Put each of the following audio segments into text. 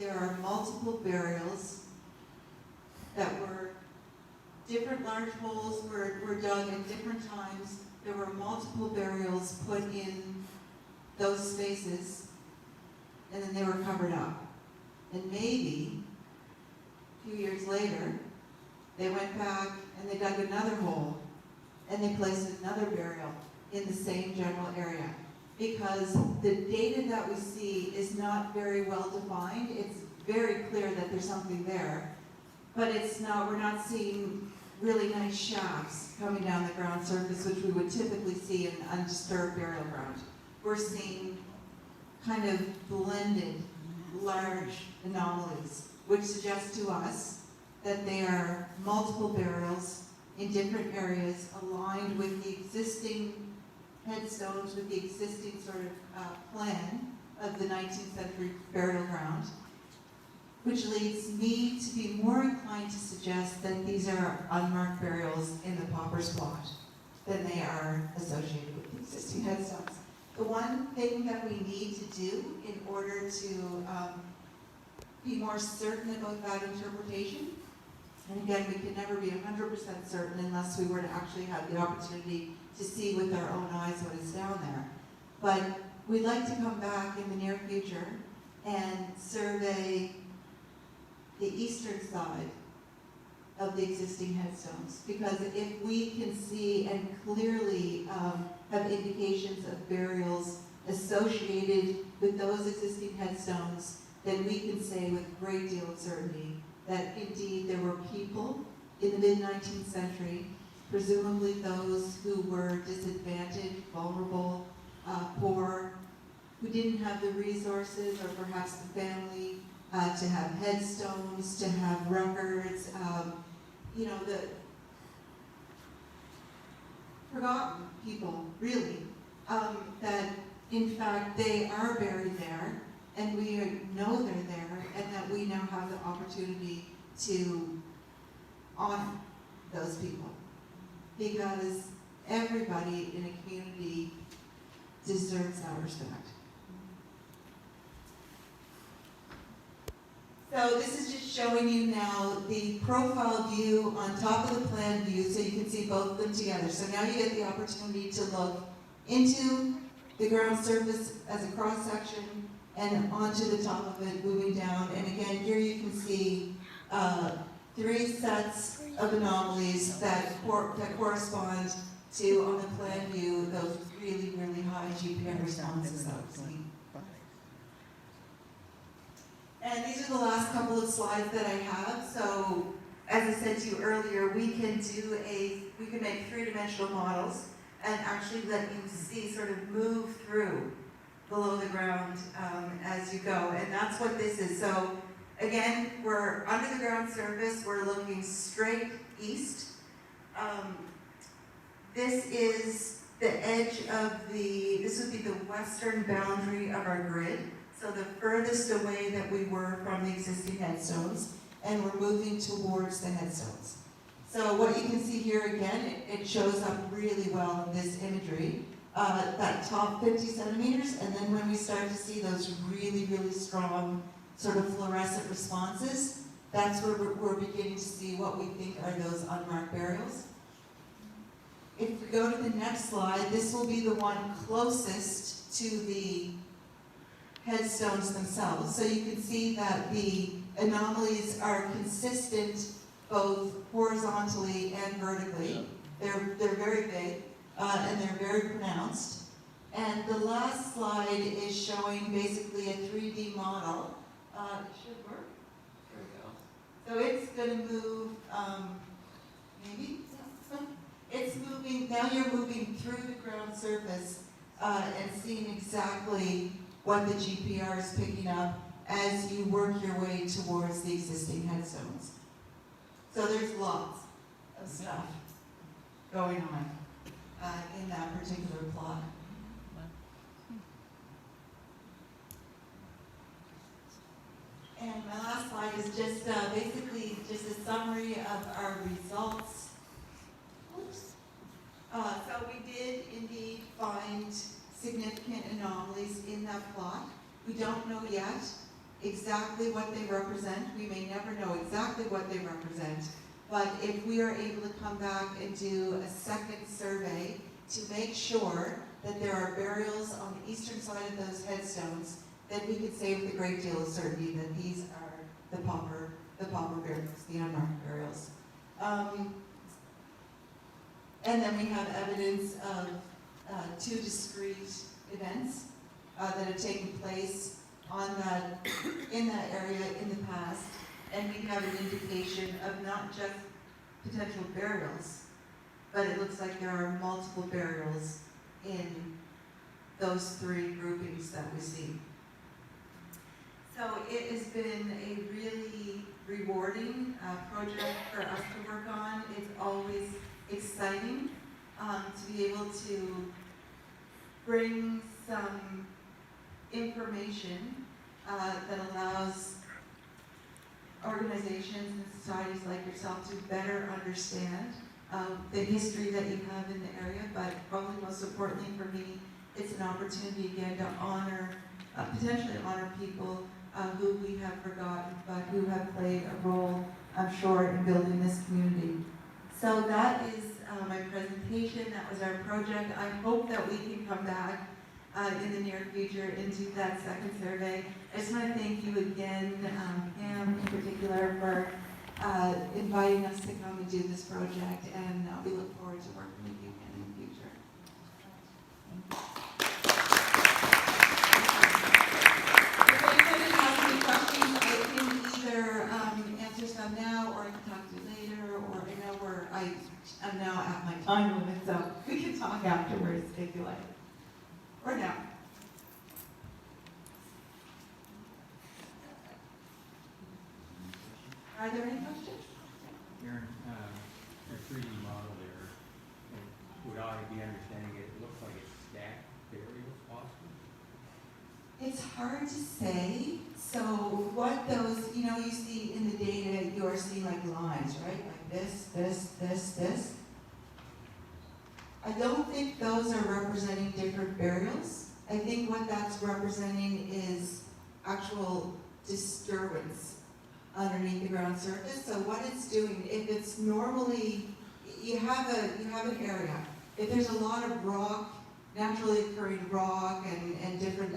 there are multiple burials that were, different large holes were dug at different times. There were multiple burials put in those spaces, and then they were covered up. And maybe, a few years later, they went back and they dug another hole, and they placed another burial in the same general area. Because the data that we see is not very well defined. It's very clear that there's something there, but it's not, we're not seeing really nice shafts coming down the ground surface, which we would typically see in undisturbed burial ground. We're seeing kind of blended, large anomalies, which suggests to us that they are multiple burials in different areas aligned with the existing headstones, with the existing sort of plan of the 19th century burial ground, which leads me to be more inclined to suggest that these are unmarked burials in the pauper's plot than they are associated with the existing headstones. The one thing that we need to do in order to be more certain about that interpretation, and again, we can never be 100% certain unless we were to actually have the opportunity to see with our own eyes what is down there. But we'd like to come back in the near future and survey the eastern side of the existing headstones, because if we can see and clearly have indications of burials associated with those existing headstones, then we can say with a great deal of certainty that indeed there were people in the mid-19th century, presumably those who were disadvantaged, vulnerable, poor, who didn't have the resources or perhaps the family to have headstones, to have records, the forgotten people, really, that in fact they are buried there, and we know they're there, and that we now have the opportunity to honor those people. Because everybody in a community deserves that respect. So this is just showing you now the profile view on top of the plan view, so you can see both of them together. So now you get the opportunity to look into the ground surface as a cross-section and onto the top of it, moving down. And again, here you can see 3 sets of anomalies that correspond to, on the plan view, those really, really high GPR responses that we've seen. And these are the last couple of slides that I have. So, as I said to you earlier, we can make 3-dimensional models and actually let you see, sort of move through below the ground as you go. And that's what this is. So, again, we're under the ground surface. We're looking straight east. This is the edge of this would be the western boundary of our grid. So the furthest away that we were from the existing headstones, and we're moving towards the headstones. So what you can see here again, it shows up really well in this imagery, that top 50 centimeters, and then when we start to see those really, really strong sort of fluorescent responses, that's where we're beginning to see what we think are those unmarked burials. If we go to the next slide, this will be the one closest to the headstones themselves. So you can see that the anomalies are consistent both horizontally and vertically. They're very big and they're very pronounced. And the last slide is showing basically a 3D model. It should work. There we go. So it's going to move, maybe? It's moving, now you're moving through the ground surface and seeing exactly what the GPR is picking up as you work your way towards the existing headstones. So there's lots of stuff going on in that particular plot. And my last slide is just basically just a summary of our results. Oops. So we did indeed find significant anomalies in that plot. We don't know yet exactly what they represent. We may never know exactly what they represent, but if we are able to come back and do a second survey to make sure that there are burials on the eastern side of those headstones, then we could say with a great deal of certainty that these are the pauper burials, the unmarked burials. And then we have evidence of 2 discrete events that have taken place in that area in the past, and we have an indication of not just potential burials, but it looks like there are multiple burials in those 3 groupings that we see. So it has been a really rewarding project for us to work on. It's always exciting to be able to bring some information that allows organizations and societies like yourself to better understand the history that you have in the area, but probably most importantly for me, it's an opportunity again to honor, potentially honor people who we have forgotten, but who have played a role, I'm sure, in building this community. So that is my presentation. That was our project. I hope that we can come back in the near future and do that second survey. I just want to thank you again, Pam in particular, for inviting us to come and do this project, and we look forward to working with you again in the future. If anybody has any questions, I can either answer some now, or I can talk to you later, or I know I'm now at my time limit, so we can talk afterwards if you like. Or now. Are there any questions? Aaron, your 3D model there, would I be understanding it looks like it's stacked burials possibly? It's hard to say. So what those, you see in the data, you are seeing like lines, right? Like this, this, this, this. I don't think those are representing different burials. I think what that's representing is actual disturbance underneath the ground surface. So what it's doing, if it's normally, you have an area. If there's a lot of rock, naturally occurring rock and different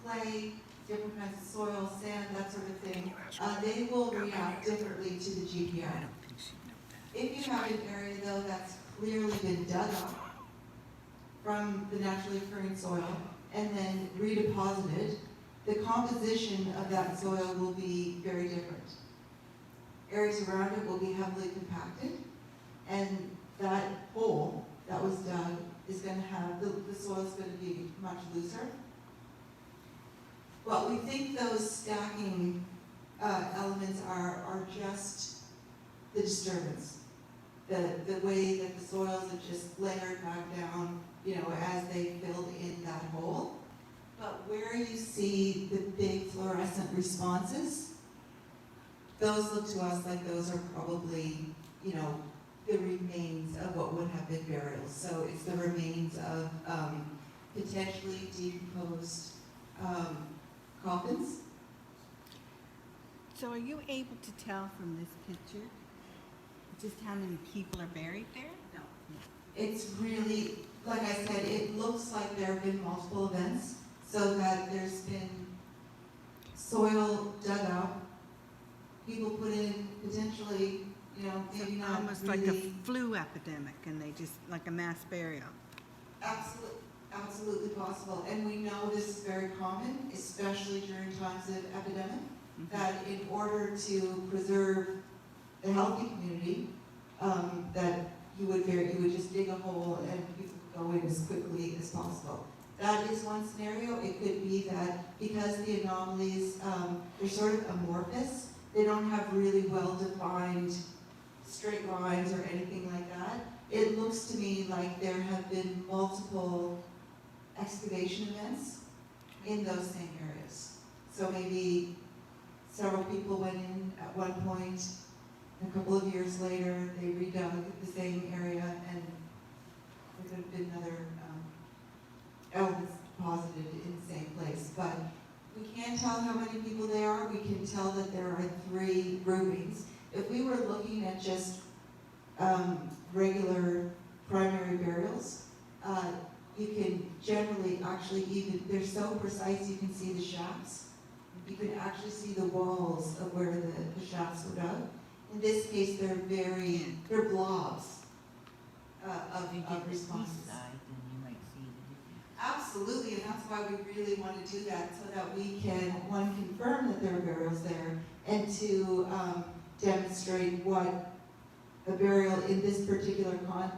clay, different kinds of soil, sand, that sort of thing, they will react differently to the GPR. If you have an area though that's clearly been dug up from the naturally occurring soil and then redeposited, the composition of that soil will be very different. Areas around it will be heavily compacted, and that hole that was dug is going to have, the soil is going to be much looser. Well, we think those stacking elements are just the disturbance. The way that the soils have just layered back down, as they filled in that hole. But where you see the big fluorescent responses, those look to us like those are probably, the remains of what would have been burials. So it's the remains of potentially decomposed coffins. So are you able to tell from this picture just how many people are buried there? No. It's really, like I said, it looks like there have been multiple events, so that there's been soil dug out, people put in potentially, maybe So not almost really. like a flu epidemic, and they just, like a mass burial. Absolutely possible, and we know this is very common, especially during times of epidemic, that in order to preserve the healthy community, that you would just dig a hole and people could go in as quickly as possible. That is one scenario. It could be that because the anomalies, they're sort of amorphous, they don't have really well-defined straight lines or anything like that. It looks to me like there have been multiple excavation events in those same areas. So maybe several people went in at one point, and a couple of years later they redug the same area, and there could have been other elements deposited in the same place. But We can't tell how many people there are. We can tell that there are 3 groupings. If we were looking at just regular primary burials, you can generally actually even, they're so precise you can see the shafts. You can actually see the walls of where the shafts were dug. In this case, they're blobs of responses. Absolutely, and that's why we really want to do that, so that we can, one, confirm that there are burials there, and to demonstrate what a burial in this particular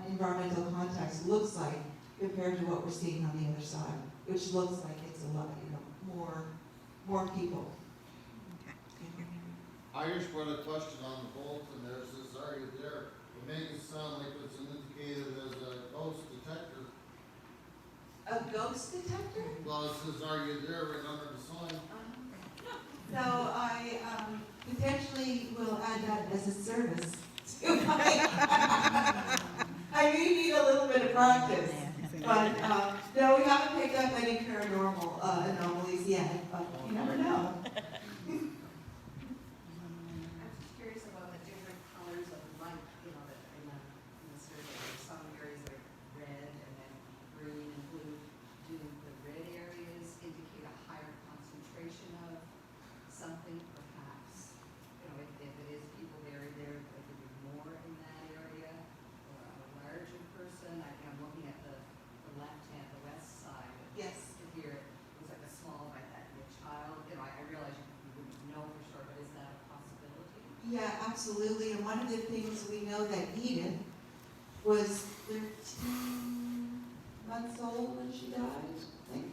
environmental context looks like compared to what we're seeing on the other side, which looks like it's a lot, more people. I just want a question on the bolt, and there's this area there. It makes it sound like it's indicated as a ghost detector. A ghost detector? Well, it says, are you there, right under the sign? So I potentially will add that as a service to my, I may need a little bit of practice, but no, we haven't picked up any paranormal anomalies yet, but you never know. I'm just curious about the different colors of light, you know, that in the survey. There's some areas that are red and then green and blue. Do the red areas indicate a higher concentration of something, perhaps? You know, if it is people buried there, there could be more in that area, or a larger person. I'm looking at the left-hand, the west side. Yes. Here, it was like a small, like that, a child. You know, I realize you wouldn't know for sure, but is that a possibility? Yeah, absolutely, and one of the things we know that Edith was 13 months old when she died, I think.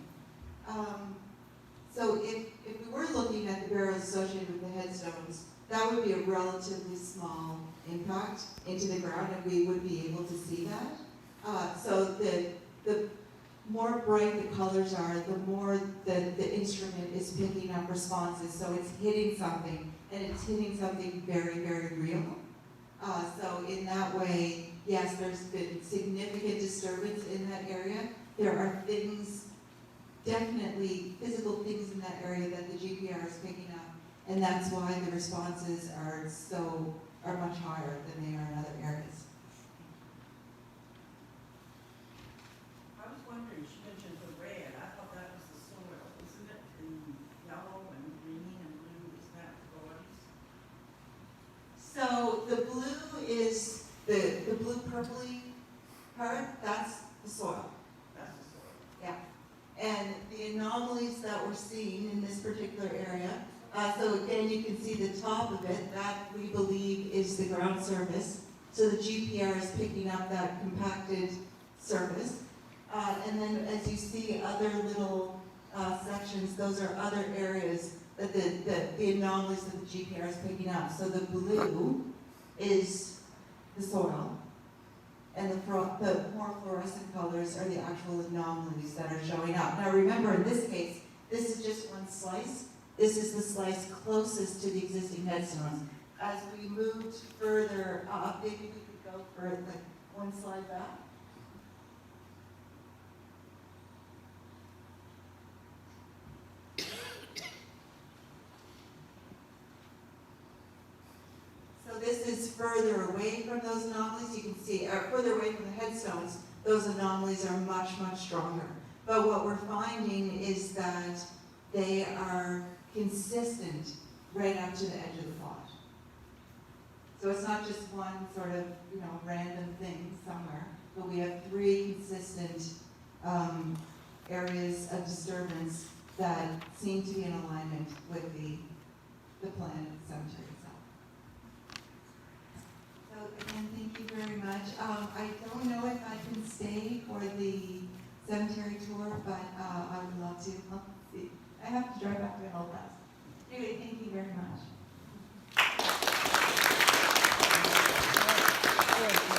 So if we were looking at the burials associated with the headstones, that would be a relatively small impact into the ground, and we would be able to see that. So the more bright the colors are, the more the instrument is picking up responses, so it's hitting something, and it's hitting something very, very real. So in that way, yes, there's been significant disturbance in that area. There are things, definitely physical things in that area that the GPR is picking up, and that's why the responses are much higher than they are in other areas. I was wondering, she mentioned the red, I thought that was the soil, isn't it the yellow and green and blue, is that the So the blue is, the blue purpley part, that's the soil. That's the soil. Yeah. And the anomalies that we're seeing in this particular area, so again, you can see the top of it, that we believe is the ground surface. So the GPR is picking up that compacted surface. And then as you see other little sections, those are other areas that the anomalies that the GPR is picking up. So the blue is the soil, and the more fluorescent colors are the actual anomalies that are showing up. Now remember, in this case, this is just one slice. This is the slice closest to the existing headstones. As we moved further up, maybe we could go for like one slide back. So this is further away from those anomalies. You can see, further away from the headstones, those anomalies are much, much stronger. But what we're finding is that they are consistent right up to the edge of the plot. So it's not just one sort of, random thing somewhere, but we have 3 consistent areas of disturbance that seem to be in alignment with the plan of the cemetery itself. So again, thank you very much. I don't know if I can stay for the cemetery tour, but I would love to. I'll see. I have to drive back to Belfast. Anyway, thank you very much. Good.